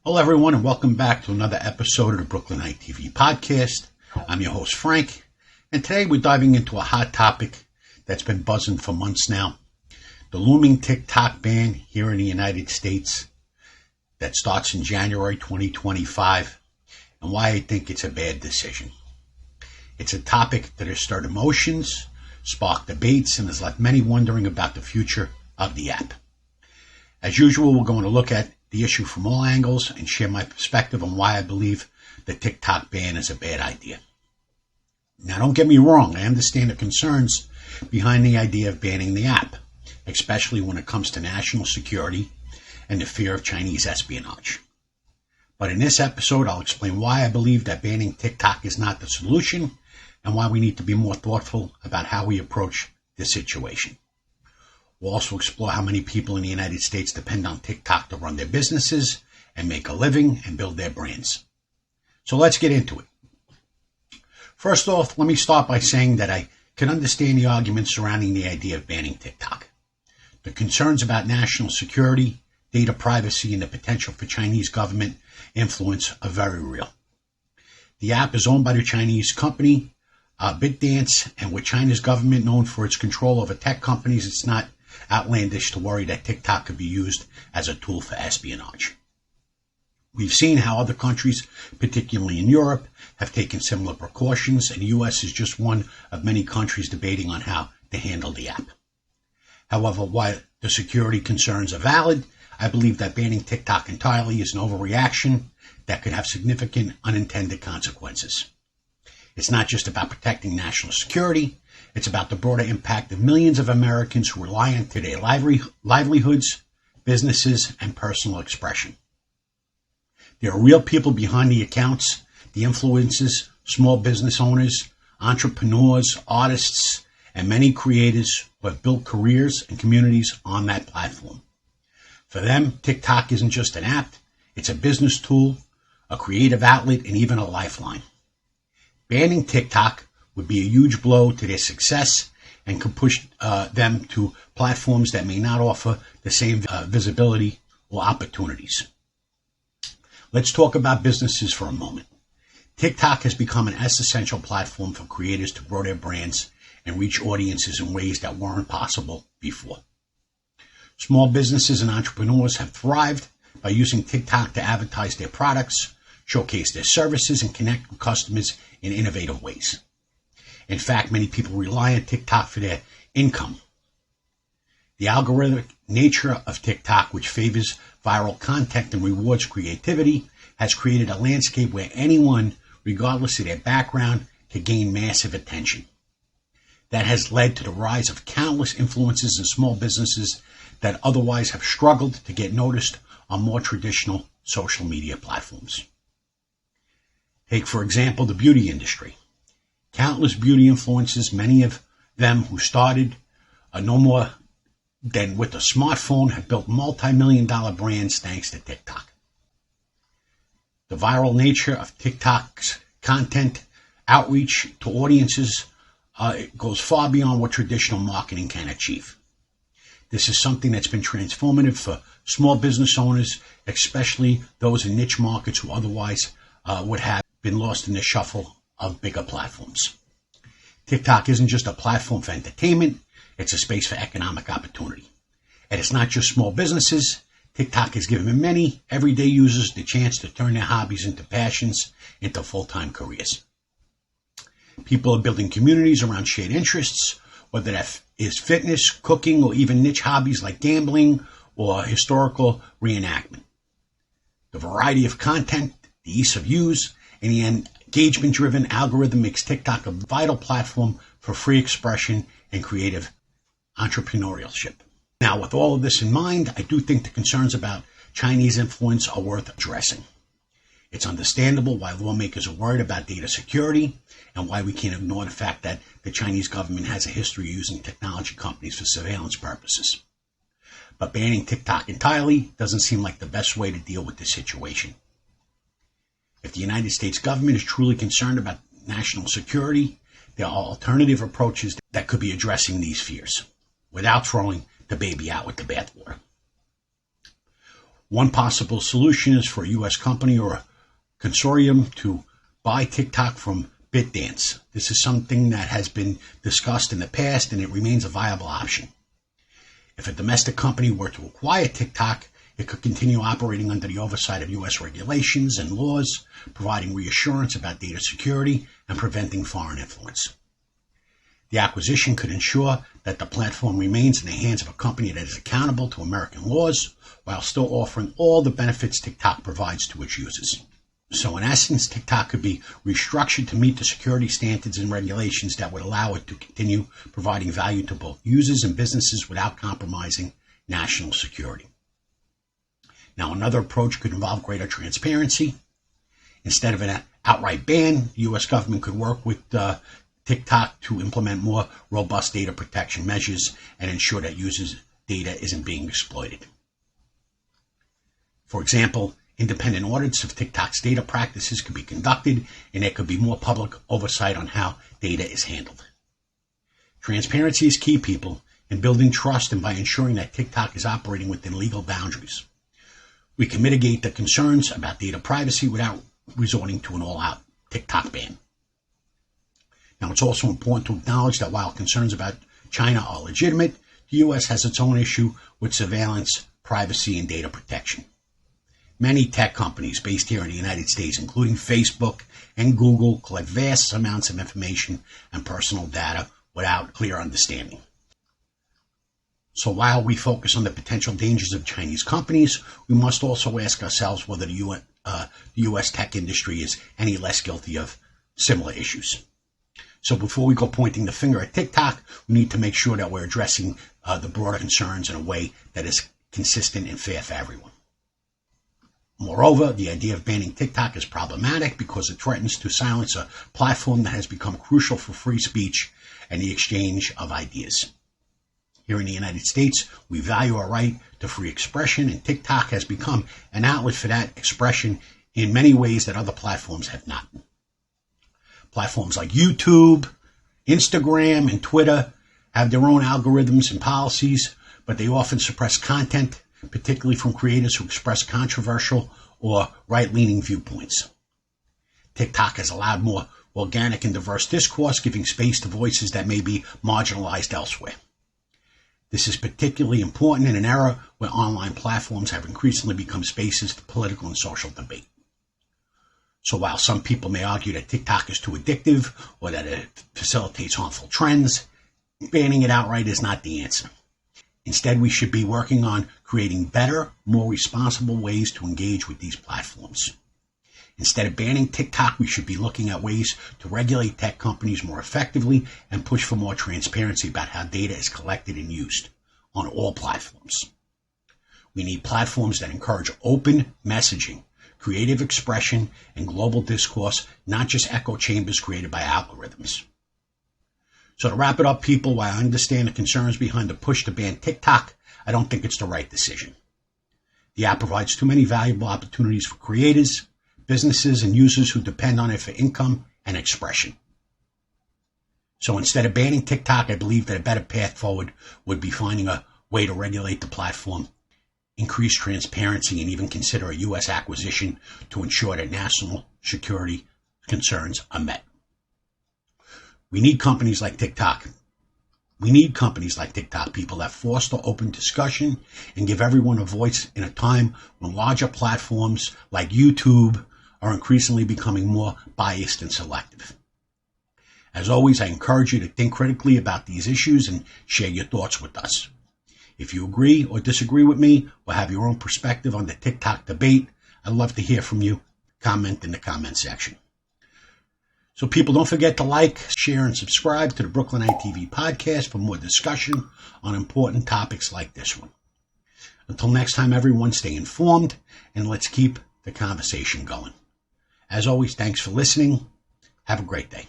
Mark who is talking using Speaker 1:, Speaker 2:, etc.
Speaker 1: Hello, everyone, and welcome back to another episode of the Brooklynite TV podcast. I'm your host, Frank, and today we're diving into a hot topic that's been buzzing for months now. The looming TikTok ban here in the United States that starts in January 2025, and why I think it's a bad decision. It's a topic that has stirred emotions, sparked debates, and has left many wondering about the future of the app. As usual, we're going to look at the issue from all angles and share my perspective on why I believe the TikTok ban is a bad idea. Now, don't get me wrong, I understand the concerns behind the idea of banning the app, especially when it comes to national security and the fear of Chinese espionage. But in this episode, I'll explain why I believe that banning TikTok is not the solution and why we need to be more thoughtful about how we approach this situation. We'll also explore how many people in the United States depend on TikTok to run their businesses and make a living and build their brands. So let's get into it. First off, let me start by saying that I can understand the arguments surrounding the idea of banning TikTok. The concerns about national security, data privacy, and the potential for Chinese government influence are very real. The app is owned by the Chinese company ByteDance, and with China's government known for its control over tech companies, it's not outlandish to worry that TikTok could be used as a tool for espionage. We've seen how other countries, particularly in Europe, have taken similar precautions, and the US is just one of many countries debating on how to handle the app. However, while the security concerns are valid, I believe that banning TikTok entirely is an overreaction that could have significant unintended consequences. It's not just about protecting national security. It's about the broader impact of millions of Americans who rely on their livelihoods, businesses, and personal expression. There are real people behind the accounts, the influencers, small business owners, entrepreneurs, artists, and many creators who have built careers and communities on that platform. For them, TikTok isn't just an app, it's a business tool, a creative outlet, and even a lifeline. Banning TikTok would be a huge blow to their success and could push them to platforms that may not offer the same visibility or opportunities. Let's talk about businesses for a moment. TikTok has become an essential platform for creators to grow their brands and reach audiences in ways that weren't possible before. Small businesses and entrepreneurs have thrived by using TikTok to advertise their products, showcase their services, and connect with customers in innovative ways. In fact, many people rely on TikTok for their income. The algorithmic nature of TikTok, which favors viral content and rewards creativity, has created a landscape where anyone, regardless of their background, can gain massive attention. That has led to the rise of countless influencers and small businesses that otherwise have struggled to get noticed on more traditional social media platforms. Take, for example, the beauty industry. Countless beauty influencers, many of them who started no more than with a smartphone, have built multi-million-dollar brands thanks to TikTok. The viral nature of TikTok's content outreach to audiences goes far beyond what traditional marketing can achieve. This is something that's been transformative for small business owners, especially those in niche markets who otherwise would have been lost in the shuffle of bigger platforms. TikTok isn't just a platform for entertainment, it's a space for economic opportunity. And it's not just small businesses. TikTok has given many everyday users the chance to turn their hobbies into passions, into full-time careers. People are building communities around shared interests, whether that is fitness, cooking, or even niche hobbies like gambling or historical reenactment. The variety of content, the ease of use, and the engagement-driven algorithm makes TikTok a vital platform for free expression and creative entrepreneurship. Now, with all of this in mind, I do think the concerns about Chinese influence are worth addressing. It's understandable why lawmakers are worried about data security and why we can't ignore the fact that the Chinese government has a history of using technology companies for surveillance purposes. But banning TikTok entirely doesn't seem like the best way to deal with this situation. If the United States government is truly concerned about national security, there are alternative approaches that could be addressing these fears without throwing the baby out with the bathwater. One possible solution is for a U.S. company or a consortium to buy TikTok from ByteDance. This is something that has been discussed in the past, and it remains a viable option. If a domestic company were to acquire TikTok, it could continue operating under the oversight of U.S. regulations and laws, providing reassurance about data security and preventing foreign influence. The acquisition could ensure that the platform remains in the hands of a company that is accountable to American laws while still offering all the benefits TikTok provides to its users. So in essence, TikTok could be restructured to meet the security standards and regulations that would allow it to continue providing value to both users and businesses without compromising national security. Now, another approach could involve greater transparency. Instead of an outright ban, the U.S. government could work with TikTok to implement more robust data protection measures and ensure that users' data isn't being exploited. For example, independent audits of TikTok's data practices could be conducted, and there could be more public oversight on how data is handled. Transparency is key, people, in building trust and by ensuring that TikTok is operating within legal boundaries. We can mitigate the concerns about data privacy without resorting to an all-out TikTok ban. Now, it's also important to acknowledge that while concerns about China are legitimate, the U.S. has its own issue with surveillance, privacy, and data protection. Many tech companies based here in the United States, including Facebook and Google, collect vast amounts of information and personal data without clear understanding. So while we focus on the potential dangers of Chinese companies, we must also ask ourselves whether the U.S. tech industry is any less guilty of similar issues. So before we go pointing the finger at TikTok, we need to make sure that we're addressing the broader concerns in a way that is consistent and fair for everyone. Moreover, the idea of banning TikTok is problematic because it threatens to silence a platform that has become crucial for free speech and the exchange of ideas. Here in the United States, we value our right to free expression, and TikTok has become an outlet for that expression in many ways that other platforms have not. Platforms like YouTube, Instagram, and Twitter have their own algorithms and policies, but they often suppress content, particularly from creators who express controversial or right-leaning viewpoints. TikTok has allowed more organic and diverse discourse, giving space to voices that may be marginalized elsewhere. This is particularly important in an era where online platforms have increasingly become spaces for political and social debate. So while some people may argue that TikTok is too addictive or that it facilitates harmful trends, banning it outright is not the answer. Instead, we should be working on creating better, more responsible ways to engage with these platforms. Instead of banning TikTok, we should be looking at ways to regulate tech companies more effectively and push for more transparency about how data is collected and used on all platforms. We need platforms that encourage open messaging, creative expression, and global discourse, not just echo chambers created by algorithms. So to wrap it up, people, while I understand the concerns behind the push to ban TikTok, I don't think it's the right decision. The app provides too many valuable opportunities for creators, businesses, and users who depend on it for income and expression. So instead of banning TikTok, I believe that a better path forward would be finding a way to regulate the platform, increase transparency, and even consider a U.S. acquisition to ensure that national security concerns are met. We need companies like TikTok. We need companies like TikTok, people, that foster open discussion and give everyone a voice in a time when larger platforms like YouTube are increasingly becoming more biased and selective. As always, I encourage you to think critically about these issues and share your thoughts with us. If you agree or disagree with me or have your own perspective on the TikTok debate, I'd love to hear from you. Comment in the comment section. So people, don't forget to like, share, and subscribe to the Brooklynite TV podcast for more discussion on important topics like this one. Until next time, everyone, stay informed and let's keep the conversation going. As always, thanks for listening. Have a great day.